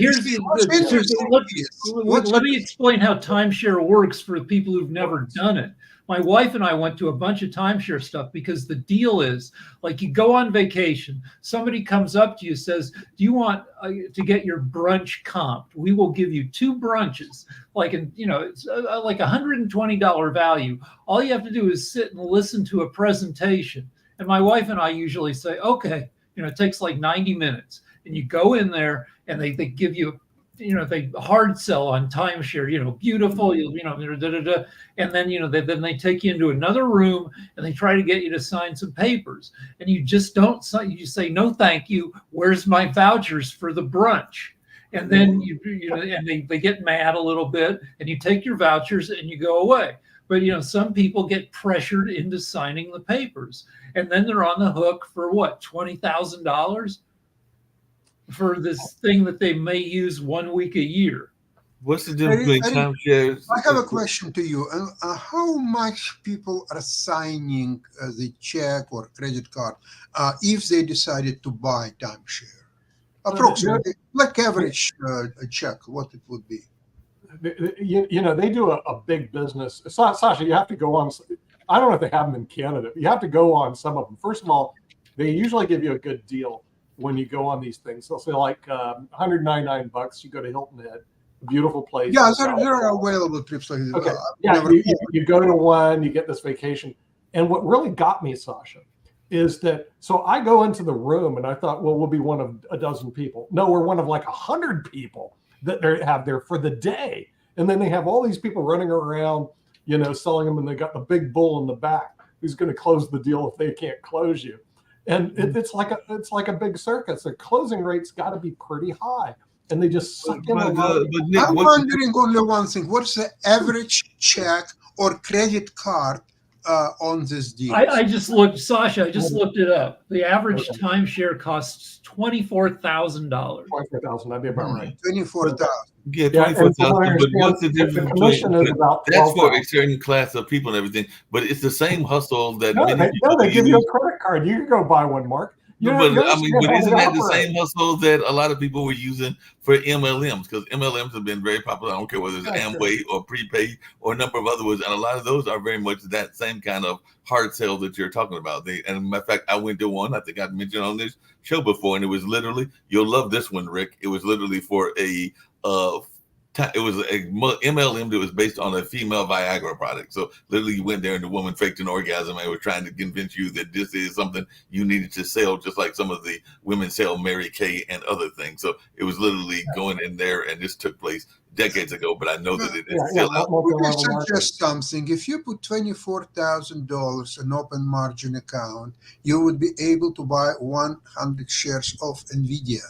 let me explain how timeshare works for people who've never done it. My wife and I went to a bunch of timeshare stuff because the deal is, like, you go on vacation, somebody comes up to you, says, do you want to get your brunch comped? We will give you 2 brunches, it's like $120 value. All you have to do is sit and listen to a presentation. And my wife and I usually say, okay, it takes like 90 minutes. And you go in there and they give you, they hard sell on timeshare, beautiful, and then, then they take you into another room and they try to get you to sign some papers. And you just don't sign. You say, no, thank you. Where's my vouchers for the brunch? And then and they get mad a little bit, and you take your vouchers and you go away. But, some people get pressured into signing the papers, and then they're on the hook for what, $20,000 for this thing that they may use 1 week a year. What's the difference between timeshares? I have a question to you. How much people are signing the check or credit card if they decided to buy timeshare? Approximately, like average check, what it would be. They do a big business. Sasha, you have to go on. I don't know if they have them in Canada. You have to go on some of them. First of all, they usually give you a good deal when you go on these things. They'll say like $199. You go to Hilton Head, a beautiful place. Yeah, there are available trips like this. Okay. You go to one, you get this vacation. And what really got me, Sasha, is that, so I go into the room and I thought, well, we'll be one of a dozen people. No, we're one of like 100 people that they have there for the day. And then they have all these people running around, selling them, and they got the big bull in the back who's going to close the deal if they can't close you. And it's like a big circus. Their closing rate's got to be pretty high, and they just suck in. I'm wondering only one thing: what's the average check or credit card on this deal? I just looked, Sasha. I just looked it up. The average timeshare costs $24,000. $24,000. That'd be about right. 24,000. Yeah, 24,000. But what's the difference between that's for a certain class of people and everything? But it's the same hustle that they give you a credit card. You can go buy one, Mark. But isn't that the same hustle that a lot of people were using for MLMs? Because MLMs have been very popular. I don't care whether it's Amway or prepaid or a number of other ones. And a lot of those are very much that same kind of hard sell that you're talking about. And matter of fact, I went to one, I think I mentioned on this show before, and it was literally, you'll love this one, Rick. It was literally for a it was a MLM that was based on a female Viagra product. So literally you went there and the woman faked an orgasm and was trying to convince you that this is something you needed to sell, just like some of the women sell Mary Kay and other things. So it was literally going in there, and this took place decades ago, but I know that it is still out. Let me suggest something. If you put $24,000 an open margin account, you would be able to buy 100 shares of NVIDIA.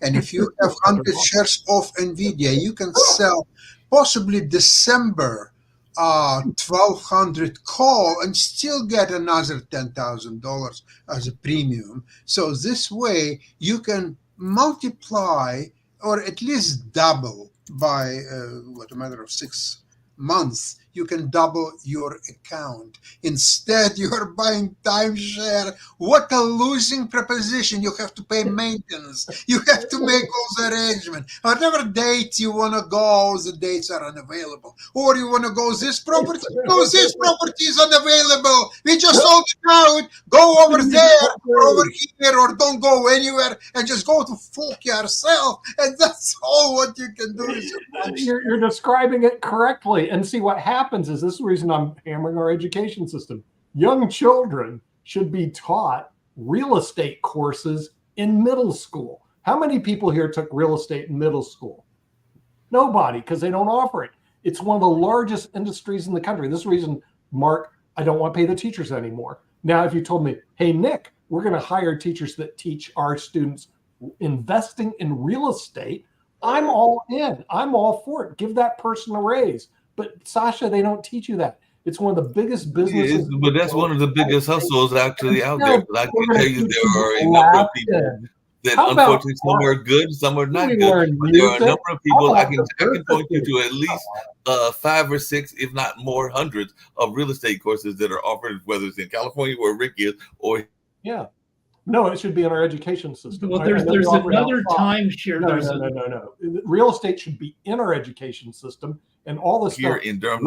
And if you have 100 shares of NVIDIA, you can sell possibly December 1,200 call and still get another $10,000 as a premium. So this way you can multiply or at least double by a matter of 6 months. You can double your account. Instead, you are buying timeshare. What a losing proposition. You have to pay maintenance. You have to make all the arrangements. Whatever date you want to go, the dates are unavailable. Or you want to go this property? No, this property is unavailable. We just sold it out. Go over there or over here, or don't go anywhere and just go to Fulk yourself. And that's all what you can do. You're describing it correctly. And see what happens is, this is the reason I'm hammering our education system. Young children should be taught real estate courses in middle school. How many people here took real estate in middle school? Nobody, because they don't offer it. It's one of the largest industries in the country. This is the reason, Mark, I don't want to pay the teachers anymore. Now, if you told me, hey, Nick, we're going to hire teachers that teach our students investing in real estate, I'm all in. I'm all for it. Give that person a raise. But Sasha, they don't teach you that. It's one of the biggest businesses. But that's one of the biggest hustles actually out there. But I can tell you there are a number of people that unfortunately some are good, some are not good. But there are a number of people I can point you to at least 5 or 6, if not more, hundreds of real estate courses that are offered, whether it's in California where Rick is, or no, it should be in our education system. Well, there's another timeshare. No. Real estate should be in our education system, and all the here stuff in Durham,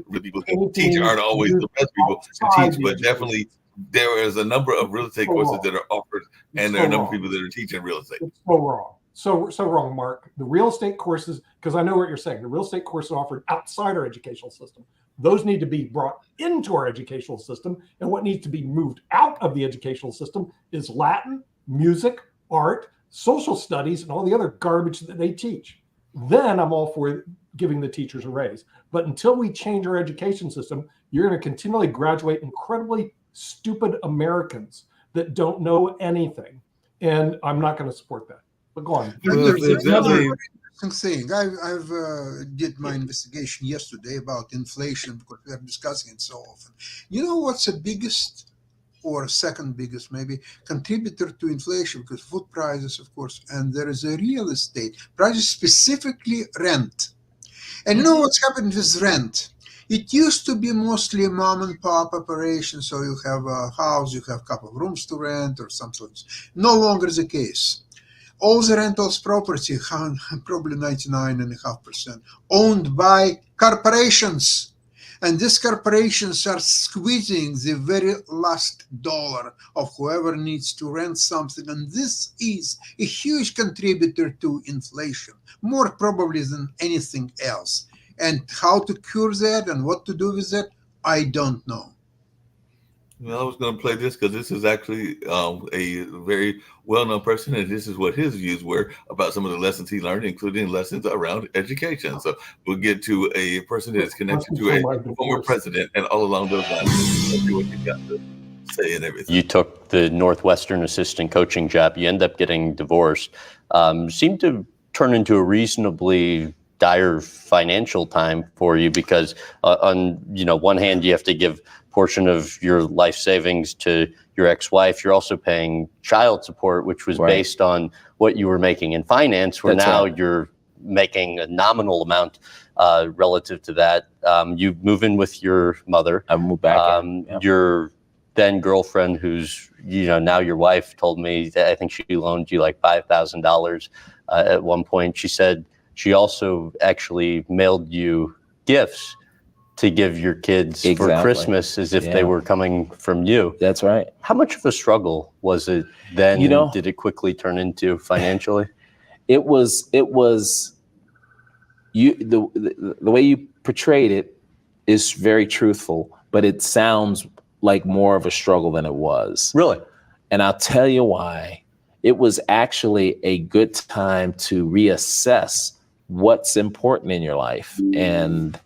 the people that teach aren't always the best people to teach, but definitely there is a number of real estate courses that are offered, and there are a number of people that are teaching real estate. It's so wrong. So wrong, Mark. The real estate courses, because I know what you're saying, the real estate courses offered outside our educational system. Those need to be brought into our educational system. And what needs to be moved out of the educational system is Latin, music, art, social studies, and all the other garbage that they teach. Then I'm all for giving the teachers a raise. But until we change our education system, you're going to continually graduate incredibly stupid Americans that don't know anything. And I'm not going to support that. But go on. There's another thing. I've did my investigation yesterday about inflation because we're discussing it so often. You know what's the biggest or second biggest maybe contributor to inflation? Because food prices, of course, and there is a real estate prices, specifically rent. And you know what's happened with rent? It used to be mostly a mom and pop operation. So you have a house, you have a couple of rooms to rent or some sorts. No longer the case. All the rentals property, probably 99.5%, owned by corporations. And these corporations are squeezing the very last dollar of whoever needs to rent something. And this is a huge contributor to inflation, more probably than anything else. And how to cure that and what to do with it, I don't know. Well, I was going to play this because this is actually a very well-known person, and this is what his views were about some of the lessons he learned, including lessons around education. So we'll get to a person that is connected to a former president, and all along those lines, see what you got to say and everything. You took the Northwestern assistant coaching job. You end up getting divorced. Seemed to turn into a reasonably dire financial time for you because on one hand you have to give portion of your life savings to your ex-wife. You're also paying child support, which was based on what you were making in finance, where now you're making a nominal amount relative to that. You move in with your mother. I moved back. Your then girlfriend, who's now your wife, told me that I think she loaned you like $5,000 at one point. She said she also actually mailed you gifts to give your kids for Christmas as if they were coming from you. That's right. How much of a struggle was it then? Did it quickly turn into financially? It was the way you portrayed it is very truthful, but it sounds like more of a struggle than it was. Really? And I'll tell you why. It was actually a good time to reassess what's important in your life. And,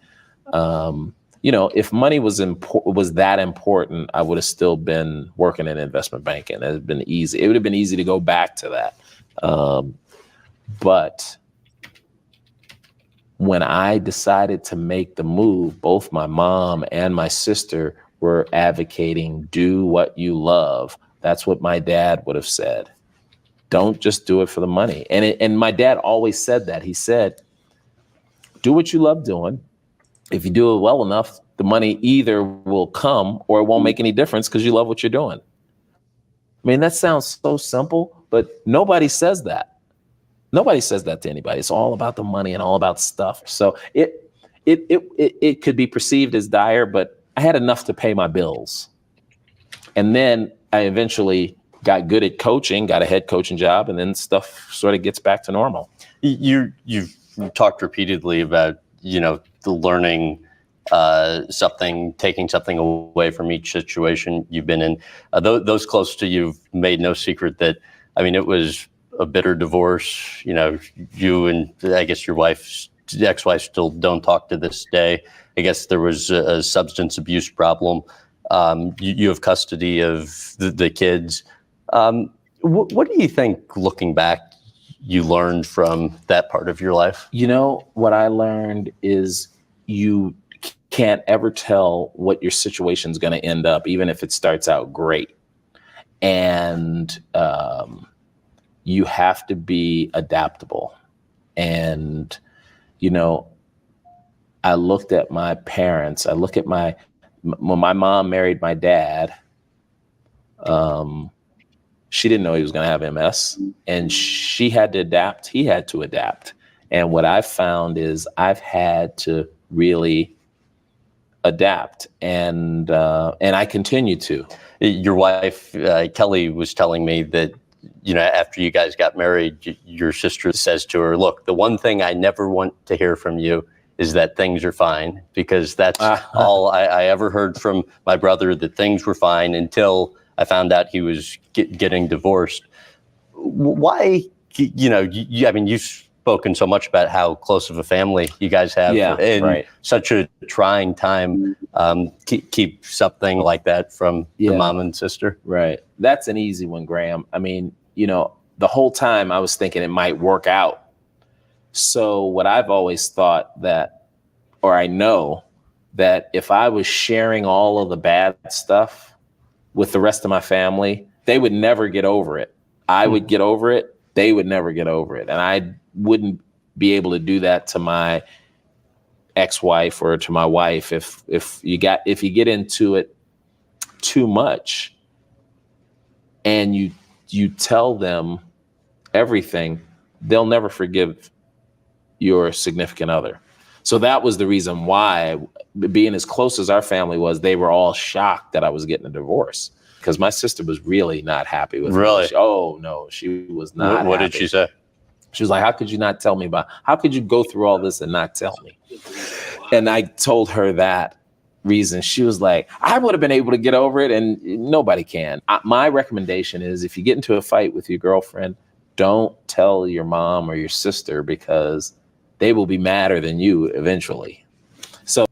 if money was that important, I would have still been working in investment banking. It would have been easy. It would have been easy to go back to that. But when I decided to make the move, both my mom and my sister were advocating, do what you love. That's what my dad would have said. Don't just do it for the money. And my dad always said that. He said, do what you love doing. If you do it well enough, the money either will come or it won't make any difference because you love what you're doing. I mean, that sounds so simple, but nobody says that. Nobody says that to anybody. It's all about the money and all about stuff. So it could be perceived as dire, but I had enough to pay my bills. And then I eventually got good at coaching, got a head coaching job, and then stuff sort of gets back to normal. You've talked repeatedly about, the learning taking something away from each situation you've been in. Those close to you've made no secret that, it was a bitter divorce. You and I guess your ex-wife still don't talk to this day. I guess there was a substance abuse problem. You have custody of the kids. What do you think, looking back, you learned from that part of your life? What I learned is you can't ever tell what your situation's going to end up, even if it starts out great. And you have to be adaptable. And, I looked at my parents. When my mom married my dad, she didn't know he was going to have MS, and she had to adapt. He had to adapt. And what I've found is I've had to really adapt, and I continue to. Your wife, Kelly, was telling me that, after you guys got married, your sister says to her, look, the one thing I never want to hear from you is that things are fine, because that's all I ever heard from my brother, that things were fine until I found out he was getting divorced. Why, you've spoken so much about how close of a family you guys have, and such a trying time, keep something like that from the mom and sister. Right. That's an easy one, Graham. The whole time I was thinking it might work out. So what I've always thought I know that if I was sharing all of the bad stuff with the rest of my family, they would never get over it. I would get over it. They would never get over it. And I wouldn't be able to do that to my ex-wife or to my wife. If you get into it too much and you tell them everything, they'll never forgive your significant other. So that was the reason why, being as close as our family was, they were all shocked that I was getting a divorce, because my sister was really not happy with me. Oh no, she was not. What did she say? She was like, how could you not tell me how could you go through all this and not tell me? And I told her that reason. She was like, I would have been able to get over it, and nobody can. My recommendation is, if you get into a fight with your girlfriend, don't tell your mom or your sister, because they will be madder than you eventually. So,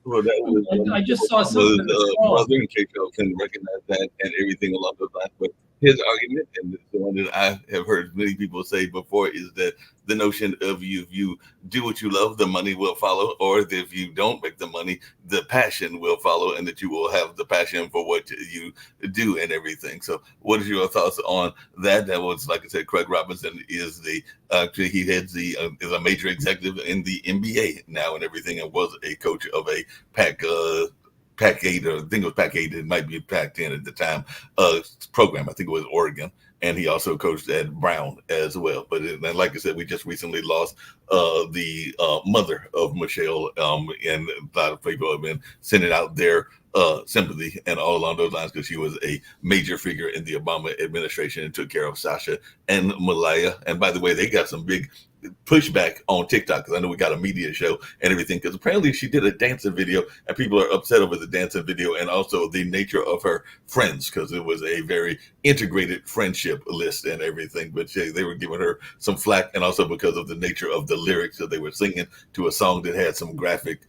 well, that was, I just saw something. Brother, in case y'all can recognize that and everything along those lines. But his argument, and the one that I have heard many people say before, is that the notion of if you do what you love, the money will follow, or that if you don't make the money, the passion will follow, and that you will have the passion for what you do and everything. So what is your thoughts on that? That was, like I said, Craig Robinson is he heads is a major executive in the NBA now and everything, and was a coach of a Pac-8, or I think it was Pac-8, it might be Pac-10 at the time, program. I think it was Oregon. And he also coached at Brown as well. But like I said, we just recently lost the mother of Michelle, and a lot of people have been sending out their sympathy and all along those lines, because she was a major figure in the Obama administration and took care of Sasha and Malaya. And by the way, they got some big pushback on TikTok, because I know we got a media show and everything, because apparently she did a dancing video and people are upset over the dancing video and also the nature of her friends, because it was a very integrated friendship list and everything. But they were giving her some flack, and also because of the nature of the lyrics that they were singing to a song that had some graphic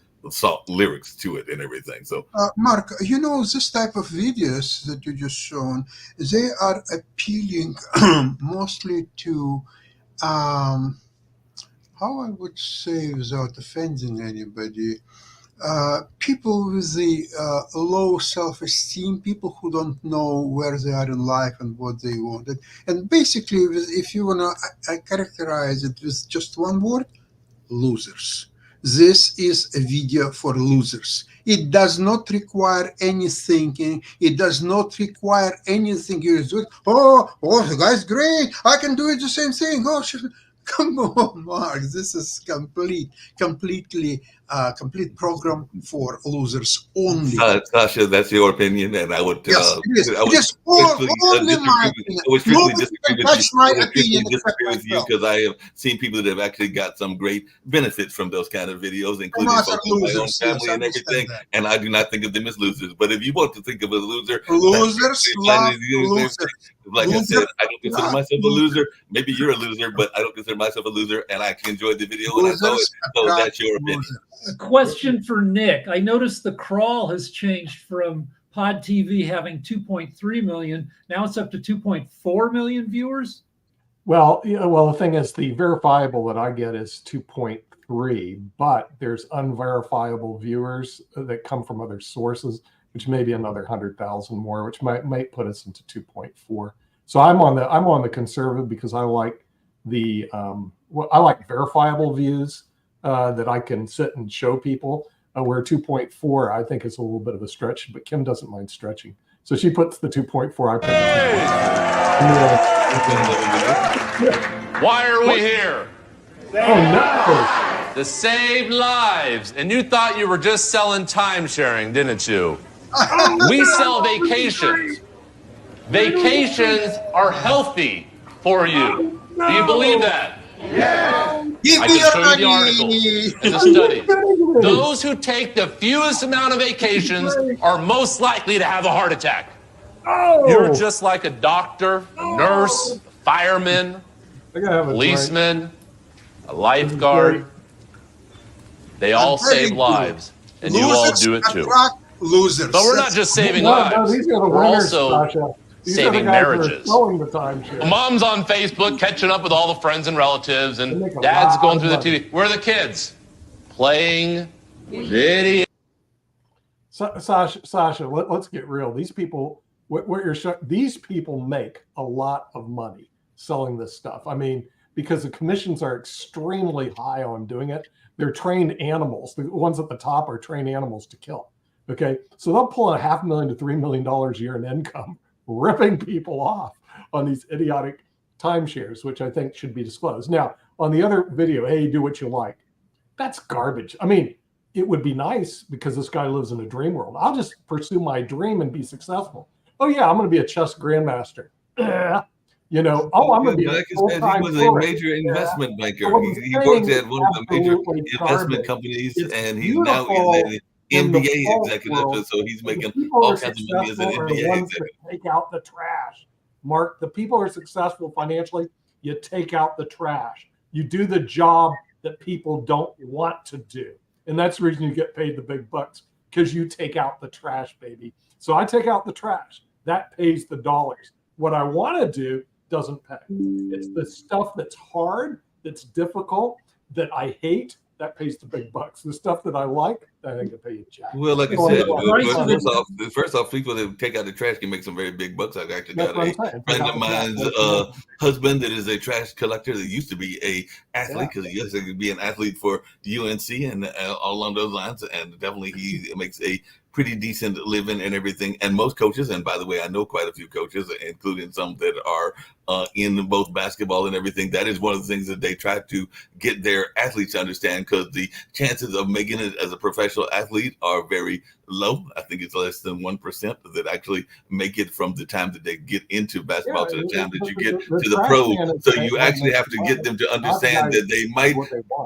lyrics to it and everything. So Mark, you know, this type of videos that you just shown, they are appealing mostly to how I would say, without offending anybody, people with the low self-esteem, people who don't know where they are in life and what they wanted. And basically, if you want to characterize it with just one word, losers. This is a video for losers. It does not require any thinking. It does not require anything. You do it. Oh, the guy's great. I can do it the same thing. Oh, come on, Mark. This is complete program for losers only. Sasha, that's your opinion, and I would yes, it is only my opinion. I would strictly disagree with that's you. my I would opinion. disagree with you because I have seen people that have actually got some great benefits from those kind of videos, including folks in my own family and everything. And I do not think of them as losers. But if you want to think of a loser, losers love losers. Like I said, I don't consider myself a loser. Maybe you're a loser, but I don't consider myself a loser, and I actually enjoyed the video when I saw it. So that's your opinion. A question for Nick. I noticed the crawl has changed from Pod TV having 2.3 million. Now it's up to 2.4 million viewers. Well, the thing is, the verifiable that I get is 2.3, but there's unverifiable viewers that come from other sources, which may be another 100,000 more, which might put us into 2.4. So I'm on the conservative because I like I like verifiable views that I can sit and show people. Where 2.4 I think is a little bit of a stretch, but Kim doesn't mind stretching, so she puts the 2.4. I put Why are we here? Oh no! To save lives. And you thought you were just selling time sharing, didn't you? We sell vacations. Vacations are healthy for you. Do you believe that? Yeah. I can show you the articles and the studies. Those who take the fewest amount of vacations are most likely to have a heart attack. You're just like a doctor, a nurse, a fireman, policeman, a lifeguard. They all save lives, and you all do it too. Losers. But we're not just saving lives. We're also saving marriages. Mom's on Facebook catching up with all the friends and relatives, and dad's going through the TV. Where are the kids? Playing video. Sasha, let's get real. These people, these people make a lot of money selling this stuff. I mean, because the commissions are extremely high on doing it. They're trained animals. The ones at the top are trained animals to kill. Okay, so they'll pull in $500,000 to $3 million a year in income, ripping people off on these idiotic timeshares, which I think should be disclosed. Now, on the other video, hey, do what you like. That's garbage. I mean, it would be nice because this guy lives in a dream world. I'll just pursue my dream and be successful. Oh yeah, I'm going to be a chess grandmaster. You know, I'm going to be he was a major investment banker. He worked at one of the major investment companies, and he's now in the NBA executive, so he's making all kinds of money as an NBA executive. Take out the trash. Mark, the people who are successful financially, you take out the trash. You do the job that people don't want to do. And that's the reason you get paid the big bucks, because you take out the trash, baby. So I take out the trash. That pays the dollars. What I want to do doesn't pay. It's the stuff that's hard, that's difficult, that I hate, that pays the big bucks. The stuff that I like, I think I pay you jack. Well, like I said, first off, people that take out the trash can make some very big bucks. I actually got a friend of mine's husband that is a trash collector that used to be a athlete, because he used to be an athlete for UNC and all along those lines. And definitely he makes a pretty decent living and everything. And most coaches, and by the way, I know quite a few coaches, including some that are in both basketball and everything. That is one of the things that they try to get their athletes to understand, because the chances of making it as a professional professional athletes are very low. I think it's less than 1% that actually make it from the time that they get into basketball to the time that you get to the pros. So you actually have to get them to understand that they might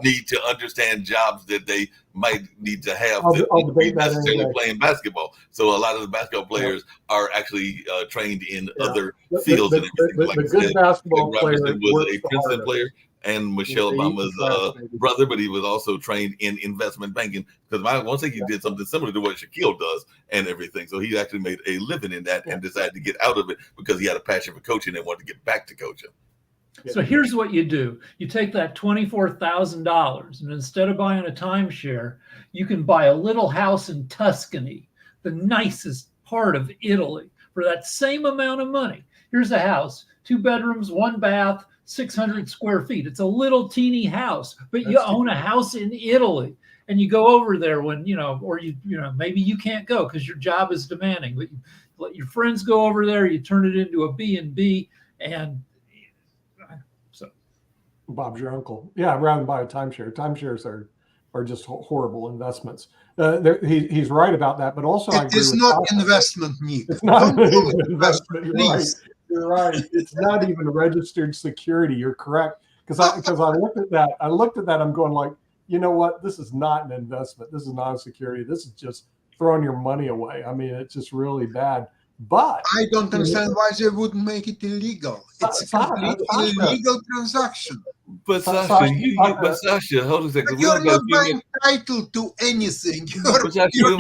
need to understand jobs that they might need to have to be necessarily playing basketball. So a lot of the basketball players are actually trained in other fields and everything. Like the good basketball player was a Princeton player and Michelle Obama's brother, but he was also trained in investment banking, because once he did something similar to what Shaquille does and everything. So he actually made a living in that and decided to get out of it because he had a passion for coaching and wanted to get back to coaching. So here's what you do. You take that $24,000 and instead of buying a timeshare, you can buy a little house in Tuscany, the nicest part of Italy, for that same amount of money. Here's a house, 2 bedrooms, 1 bath, 600 square feet. It's a little teeny house, but you own a house in Italy, and you go over there when, or maybe you can't go because your job is demanding, but you let your friends go over there, you turn it into a B&B, and so. Bob's your uncle. Yeah, rather than buy a timeshare. Timeshares are just horrible investments. He's right about that, but also it is not investment, Nick. It's not an investment. Please. You're right. It's not even registered security. You're correct. Because I looked at that. I'm going like, you know what? This is not an investment. This is not a security. This is just throwing your money away. I mean, it's just really bad. But I don't understand why they wouldn't make it illegal. It's a completely illegal transaction. But Sasha, hold on a second. You're not buying title to anything. You're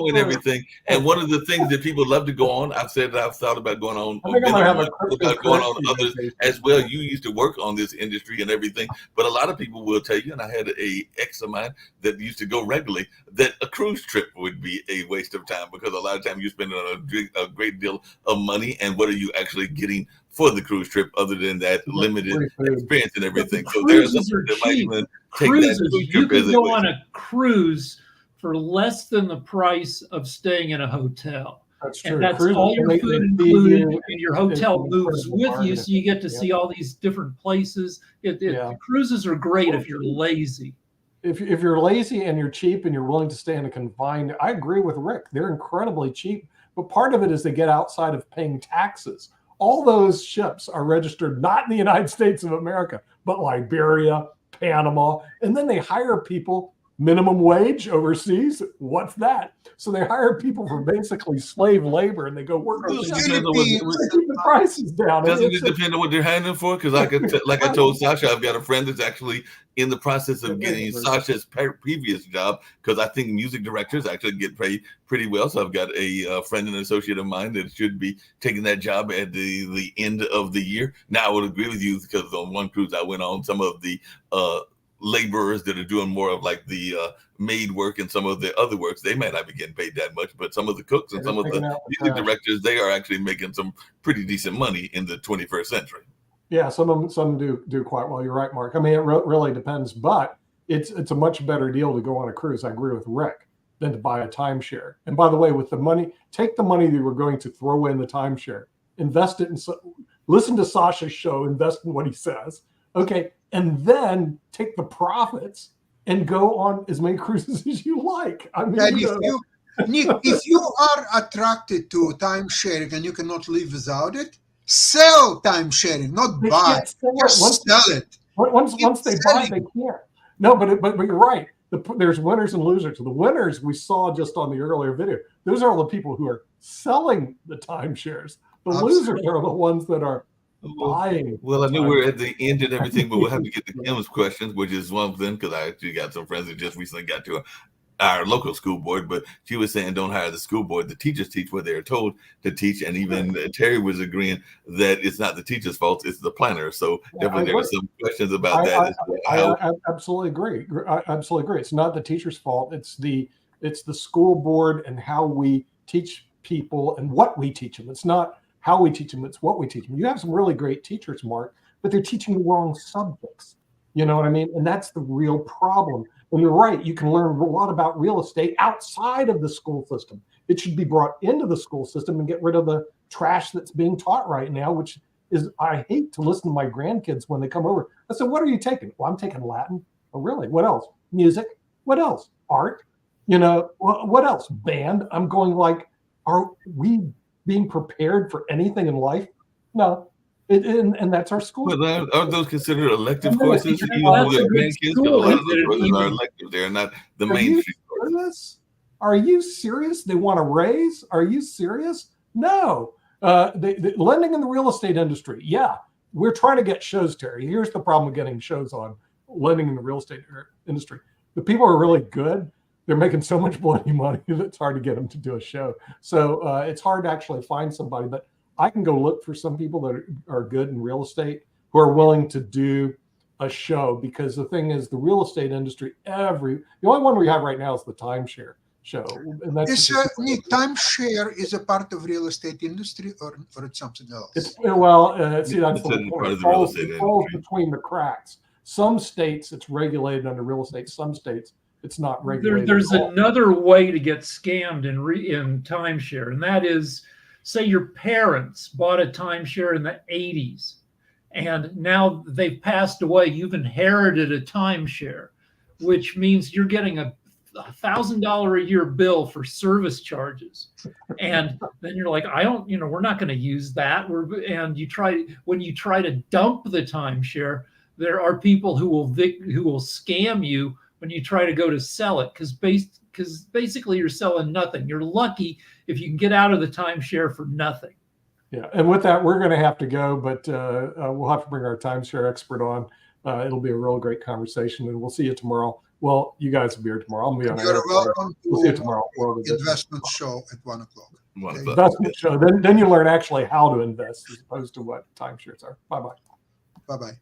and everything. And one of the things that people love to go on, I've thought about going on others as well. You used to work on this industry and everything, but a lot of people will tell you, and I had a ex of mine that used to go regularly, that a cruise trip would be a waste of time because a lot of time you're spending a great deal of money, and what are you actually getting for the cruise trip other than that limited experience and everything? So there's something that might even take that cruise trip. You can go on a cruise for less than the price of staying in a hotel. That's true. And that's all your food included, and your hotel moves with you, so you get to see all these different places. Cruises are great if you're lazy. If you're lazy and you're cheap and you're willing to stay in a confined, I agree with Rick. They're incredibly cheap, but part of it is they get outside of paying taxes. All those ships are registered not in the United States of America, but Liberia, Panama, and then they hire people minimum wage overseas. What's that? So they hire people for basically slave labor, and they go work. Keep the prices down. Doesn't it depend on what they're hiring for? Because like I told Sasha, I've got a friend that's actually in the process of getting Sasha's previous job, because I think music directors actually get paid pretty well. So I've got a friend and associate of mine that should be taking that job at the end of the year. Now I would agree with you, because on one cruise I went on, some of the laborers that are doing more of like the maid work and some of the other works, they might not be getting paid that much, but some of the cooks and some of the music directors, they are actually making some pretty decent money in the 21st century. Yeah, some do quite well. You're right, Mark. I mean, it really depends, but it's a much better deal to go on a cruise. I agree with Rick, than to buy a timeshare. And by the way, with the money, take the money that we're going to throw in the timeshare, invest it in. Listen to Sasha's show, invest in what he says. Okay, and then take the profits and go on as many cruises as you like. I mean, Nick, if you are attracted to time sharing and you cannot live without it, sell time sharing, not buy. Just sell it. Once they buy, they can't. No, but you're right. There's winners and losers. The winners we saw just on the earlier video. Those are all the people who are selling the timeshares. The losers are the ones that are buying. Well, I knew we're at the end and everything, but we'll have to get to Kim's questions, which is one of them, because I actually got some friends that just recently got to our local school board, but she was saying don't hire the school board. The teachers teach what they're told to teach, and even Terry was agreeing that it's not the teacher's fault, it's the planner. So definitely there are some questions about that. I absolutely agree. I absolutely agree. It's not the teacher's fault. It's the school board and how we teach people and what we teach them. It's not how we teach them, it's what we teach them. You have some really great teachers, Mark, but they're teaching the wrong subjects. You know what I mean? And that's the real problem. And you're right, you can learn a lot about real estate outside of the school system. It should be brought into the school system and get rid of the trash that's being taught right now, which is, I hate to listen to my grandkids when they come over. I said, what are you taking? Well, I'm taking Latin. Oh, really? What else? Music. What else? Art. You know, what else? Band. I'm going like, are we being prepared for anything in life? No. And that's our school. But are those considered elective And courses? that's Even a with good grandkids, because a school. lot of those Is it courses are even- elective. They're not the Are mainstream you courses. serious? Are you serious? They want to raise? Are you serious? No. They lending in the real estate industry. Yeah, we're trying to get shows, Terry. Here's the problem with getting shows on lending in the real estate industry. The people are really good. They're making so much bloody money that it's hard to get them to do a show. So it's hard to actually find somebody. But I can go look for some people that are good in real estate who are willing to do a show, because the thing is, the real estate industry, the only one we have right now is the timeshare show. And that's Nick, timeshare is a part of real estate industry, or it's something else? see, that's It's the part of point. the real estate It falls industry. between the cracks. Some states it's regulated under real estate. Some states it's not regulated. There's at all. another way to get scammed in timeshare, and that is, say your parents bought a timeshare in the 80s, and now they've passed away. You've inherited a timeshare, which means you're getting a $1,000 a year bill for service charges, and then you're like, we're not going to use that. When you try to dump the timeshare, there are people who will scam you when you try to go to sell it, because basically you're selling nothing. You're lucky if you can get out of the timeshare for nothing. Yeah, and with that, we're going to have to go, but we'll have to bring our timeshare expert on. It'll be a real great conversation, and we'll see you tomorrow. Well, you guys will be here tomorrow. I'll be on You're welcome We'll see you to tomorrow. investment show at 1 o'clock. One Okay. of the- Investment show. Then you learn actually how to invest as opposed to what timeshares are. Bye-bye. Bye-bye.